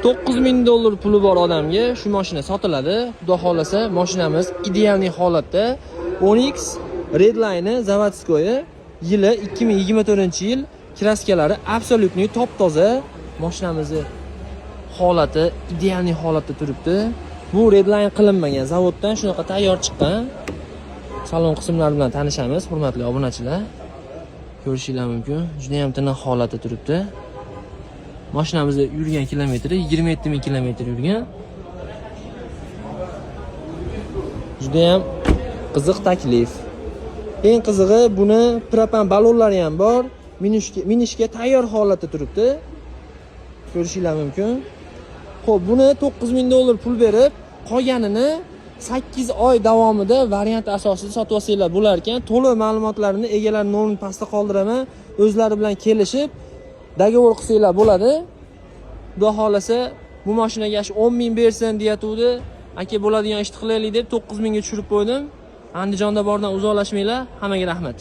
$9000 puli bor odamga shu mashina sotiladi. Xudo xolasa, mashinamiz ideal holatda. Onyx Redline zavodskoyi, yili 2024-yil, kraskalari absolutniy top-toza. Mashinamizni holati ideal holatda turibdi. Bu Redline qilinmagan, zavoddan shunaqa tayyor chiqqan. Salon qismlari bilan tanishamiz, hurmatli obunachilar. Ko'rishingiz mumkin. Juda ham tiniq holatda turibdi. Mashinamizda yurgan kilometri 27000 kilometr yurgan. Juda ham qiziq taklif. Eng qizig'i, buni propan ballonlari ham bor. Minishga tayyor holatda turibdi. Ko'rishingiz mumkin. Xo'p, buni $9000 pul berib, qolganini 8 oy davomida variant asosida sotib olsanglar bo'lar ekan. To'liq ma'lumotlarini egalar nomini pastda qoldiraman. O'zlari bilan kelishib dogovor qilsanglar bo'ladi. Xudo xolasa, bu mashinaga 10.000 bersin deyatuvdi. Aka, bo'ladigan ishni qilaylik deb 9000 ga tushirib qo'ydim. Andijonda bordan uzoqlashmanglar. Hammaga rahmat.